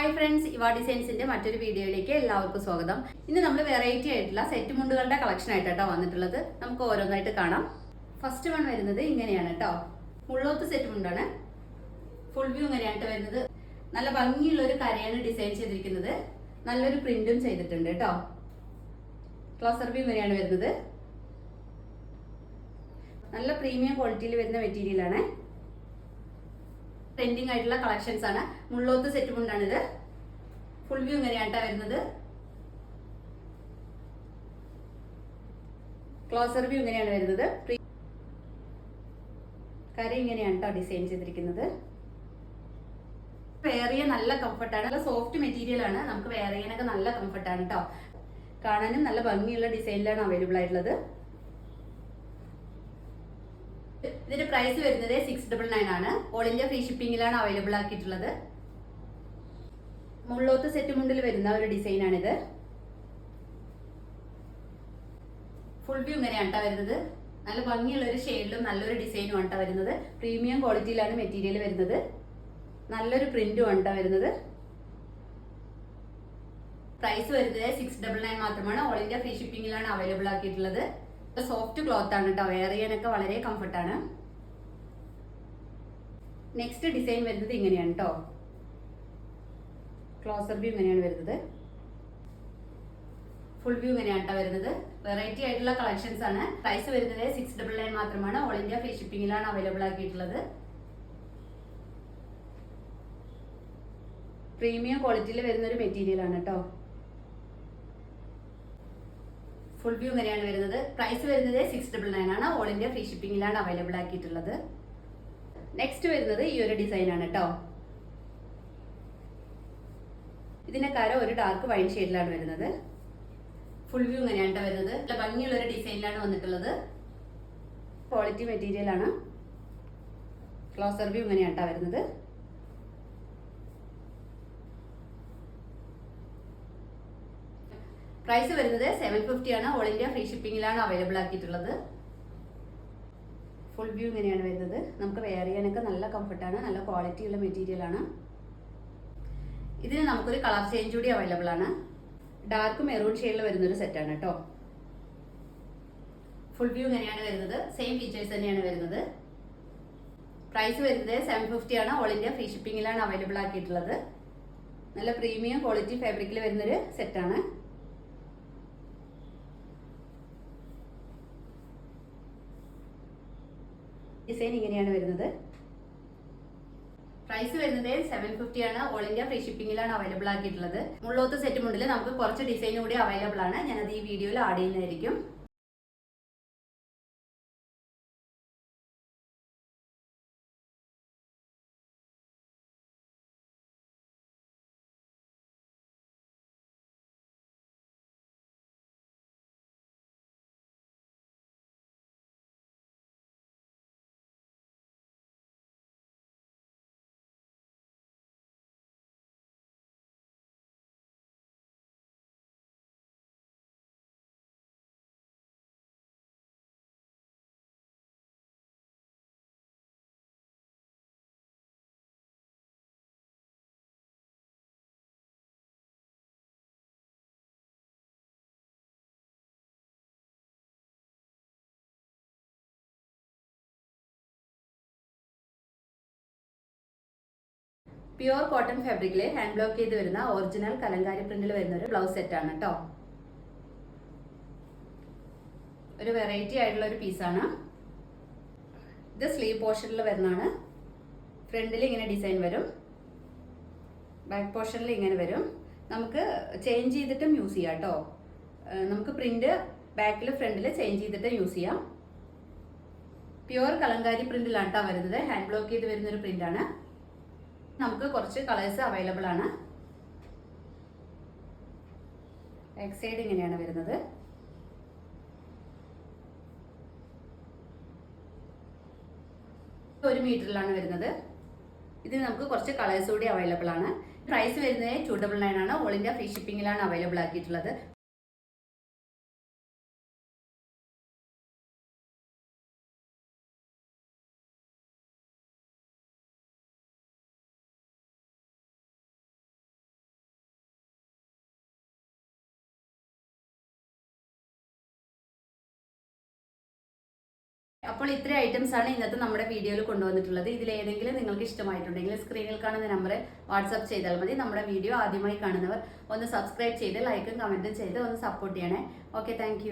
Hi friends, ഇവാ ഡിസൈൻസിന്റെ മറ്റൊരു വീഡിയോയിലേക്ക് എല്ലാവർക്കും സ്വാഗതം. ഇന്ന് നമ്മൾ വെറൈറ്റി ആയിട്ടുള്ള സെറ്റ് മുണ്ടുകളുടെ കളക്ഷൻ ആയിട്ടാണ് വന്നിട്ടുള്ളത്. നമുക്ക് ഓരോന്നായിട്ട് കാണാം. ഫസ്റ്റ് വൺ വരുന്നത് ഇങ്ങനെയാണ് കേട്ടോ. മുള്ളോത്ത് സെറ്റ് മുണ്ടാണ്. ഫുൾ വ്യൂ ഇങ്ങനെയാണ് വരുന്നത്. നല്ല ഭംഗിയുള്ള ഒരു കരയാണ് ഡിസൈൻ ചെയ്തിരിക്കുന്നത്. നല്ലൊരു പ്രിന്റും ചെയ്തിട്ടുണ്ട് കേട്ടോ. ക്ലോസർ വ്യൂ ഇങ്ങനെയാണ് വരുന്നത്. നല്ല പ്രീമിയം ക്വാളിറ്റിയിൽ വരുന്ന മെറ്റീരിയൽ ആണ്. ട്രെൻഡിങ് ആയിട്ടുള്ള കളക്ഷൻസ് ആണ്. മുള്ളോത്ത് സെറ്റ് മുണ്ടാണിത്. ഫുൾ വ്യൂ ഇങ്ങനെയാണ് വരുന്നത്. ക്ലോസർ വ്യൂ ഇങ്ങനെയാണ് വരുന്നത്. കര ഇങ്ങനെയാണ് ഡിസൈൻ ചെയ്തിരിക്കുന്നത്. വെയർ ചെയ്യാൻ നല്ല കംഫർട്ടാണ്. നല്ല സോഫ്റ്റ് മെറ്റീരിയൽ ആണ്. നമുക്ക് വെയർ ചെയ്യാനൊക്കെ നല്ല കംഫർട്ടാണ് കേട്ടോ. കാണാനും നല്ല ഭംഗിയുള്ള ഡിസൈനിലാണ് അവൈലബിൾ ആയിട്ടുള്ളത്. ഇതിന്റെ പ്രൈസ് വരുന്നത് 699 ആണ്. ഓൾ ഇന്ത്യ ഫ്രീ ഷിപ്പിംഗിലാണ് അവൈലബിൾ ആക്കിയിട്ടുള്ളത്. മുള്ളോത്ത് സെറ്റ് മുണ്ടിൽ വരുന്ന ഒരു ഡിസൈൻ ആണിത്. ഫുൾ വ്യൂ ഇങ്ങനെയാണ് വരുന്നത്. നല്ല ഭംഗിയുള്ള ഒരു ഷെയ്ഡിലും നല്ലൊരു ഡിസൈനും ആണ് വരുന്നത്. പ്രീമിയം ക്വാളിറ്റിയിലാണ് മെറ്റീരിയൽ വരുന്നത്. നല്ലൊരു പ്രിന്റും ആണ് വരുന്നത്. പ്രൈസ് വരുന്നത് 699 മാത്രമാണ്. ഓൾ ഇന്ത്യ ഫ്രീ ഷിപ്പിംഗിലാണ് അവൈലബിൾ ആക്കിയിട്ടുള്ളത്. സോഫ്റ്റ് ക്ലോത്ത് ആണ് കേട്ടോ. വെയർ ചെയ്യാനൊക്കെ വളരെ കംഫർട്ടാണ്. നെക്സ്റ്റ് ഡിസൈൻ വരുന്നത് ഇങ്ങനെയാണ് കേട്ടോ. ക്ലോസർ വ്യൂ ഇങ്ങനെയാണ് വരുന്നത്. ഫുൾ വ്യൂ ഇങ്ങനെയാണ് വരുന്നത്. വെറൈറ്റി ആയിട്ടുള്ള കളക്ഷൻസ് ആണ്. പ്രൈസ് വരുന്നത് 699 മാത്രമാണ്. ഓൾ ഇന്ത്യ ഫ്രീ ഷിപ്പിംഗിലാണ് അവൈലബിൾ ആക്കിയിട്ടുള്ളത്. പ്രീമിയം ക്വാളിറ്റിയിൽ വരുന്ന ഒരു മെറ്റീരിയൽ ആണ് കേട്ടോ. ഫുൾ വ്യൂ ഇങ്ങനെയാണ് വരുന്നത്. പ്രൈസ് വരുന്നത് 699 ആണ്. ഓൾ ഇന്ത്യ ഫ്രീ ഷിപ്പിംഗിലാണ് അവൈലബിൾ ആക്കിയിട്ടുള്ളത്. നെക്സ്റ്റ് വരുന്നത് ഈ ഒരു ഡിസൈൻ ആണ് കേട്ടോ. ഇതിന്റെ കര ഒരു ഡാർക്ക് വൈൻ ഷെയ്ഡിലാണ് വരുന്നത്. ഫുൾ വ്യൂ ഇങ്ങനെയാണ് വരുന്നത്. നല്ല ഭംഗിയുള്ള ഒരു ഡിസൈനിലാണ് വന്നിട്ടുള്ളത്. ക്വാളിറ്റി മെറ്റീരിയൽ ആണ്. ക്ലോസർ വ്യൂ ഇങ്ങനെയാണ് വരുന്നത്. പ്രൈസ് വരുന്നത് 750 ആണ്. ഓൾ ഇന്ത്യ ഫ്രീ ഷിപ്പിംഗിലാണ് അവൈലബിൾ ആക്കിയിട്ടുള്ളത്. ഫുൾ വ്യൂ ഇങ്ങനെയാണ് വരുന്നത്. നമുക്ക് വെയർ ചെയ്യാനൊക്കെ നല്ല കംഫർട്ടാണ്. നല്ല ക്വാളിറ്റി ഉള്ള മെറ്റീരിയൽ ആണ്. ഇതിന് നമുക്കൊരു കളർ ചേഞ്ച് കൂടി അവൈലബിൾ ആണ്. ഡാർക്ക് മെറൂൺ ഷെയ്ഡിൽ വരുന്നൊരു സെറ്റാണ് കേട്ടോ. ഫുൾ വ്യൂ ഇങ്ങനെയാണ് വരുന്നത്. സെയിം ഫീച്ചേഴ്സ് തന്നെയാണ് വരുന്നത്. പ്രൈസ് വരുന്നത് 750 ആണ്. ഓൾ ഇന്ത്യ ഫ്രീ ഷിപ്പിംഗിലാണ് അവൈലബിൾ ആക്കിയിട്ടുള്ളത്. നല്ല പ്രീമിയം ക്വാളിറ്റി ഫാബ്രിക്കിൽ വരുന്നൊരു സെറ്റാണ്. ഡിസൈൻ ഇങ്ങനെയാണ് വരുന്നത്. പ്രൈസ് വരുന്നത് 750 ആണ്. ഓൾ ഇന്ത്യ ഫ്രീ ഷിപ്പിംഗിലാണ് അവൈലബിൾ ആക്കിയിട്ടുള്ളത്. മുള്ളോത്ത് സെറ്റ് മുണ്ടിൽ നമുക്ക് കുറച്ച് ഡിസൈൻ കൂടി അവൈലബിൾ ആണ്. ഞാനത് ഈ വീഡിയോയിൽ ആഡ് ചെയ്യുന്നതായിരിക്കും. പ്യുവർ കോട്ടൺ ഫാബ്രിക്കിൽ ഹാൻഡ് ബ്ലോക്ക് ചെയ്ത് വരുന്ന ഒറിജിനൽ കലങ്കാരി പ്രിന്റിൽ വരുന്ന ഒരു ബ്ലൗസ് സെറ്റ് ആണ് കേട്ടോ. ഒരു വെറൈറ്റി ആയിട്ടുള്ള ഒരു പീസാണ് ഇത്. സ്ലീവ് പോർഷനിൽ വരുന്നതാണ്. ഫ്രണ്ടിൽ ഇങ്ങനെ ഡിസൈൻ വരും. ബാക്ക് പോർഷനിൽ ഇങ്ങനെ വരും. നമുക്ക് ചേഞ്ച് ചെയ്തിട്ടും യൂസ് ചെയ്യാം കേട്ടോ. നമുക്ക് പ്രിന്റ് ബാക്കിൽ ഫ്രണ്ടിൽ ചേഞ്ച് ചെയ്തിട്ട് യൂസ് ചെയ്യാം. പ്യുവർ കലങ്കാരി പ്രിന്റിലാണ് കേട്ടോ വരുന്നത്. ഹാൻഡ് ബ്ലോക്ക് ചെയ്ത് വരുന്നൊരു പ്രിന്റാണ്. നമുക്ക് കുറച്ച് കളേഴ്സ് അവൈലബിൾ ആണ്. ബാക്ക് സൈഡ് ഇങ്ങനെയാണ് വരുന്നത്. ഒരു മീറ്ററിലാണ് വരുന്നത്. ഇതിന് നമുക്ക് കുറച്ച് കളേഴ്സ് കൂടി അവൈലബിൾ ആണ്. പ്രൈസ് വരുന്നത് 299 ആണ്. ഓൾ ഇന്ത്യ ഫ്രീ ഷിപ്പിംഗിലാണ് അവൈലബിൾ ആക്കിയിട്ടുള്ളത്. അപ്പോൾ ഇത്രയും ഐറ്റംസ് ആണ് ഇന്നത്തെ നമ്മുടെ വീഡിയോയിൽ കൊണ്ടുവന്നിട്ടുള്ളത്. ഇതിലേതെങ്കിലും നിങ്ങൾക്ക് ഇഷ്ടമായിട്ടുണ്ടെങ്കിൽ സ്ക്രീനിൽ കാണുന്ന നമ്പർ വാട്സാപ്പ് ചെയ്താൽ മതി. നമ്മുടെ വീഡിയോ ആദ്യമായി കാണുന്നവർ ഒന്ന് സബ്സ്ക്രൈബ് ചെയ്ത് ലൈക്കും കമൻറ്റും ചെയ്ത് ഒന്ന് സപ്പോർട്ട് ചെയ്യണേ. Okay, thank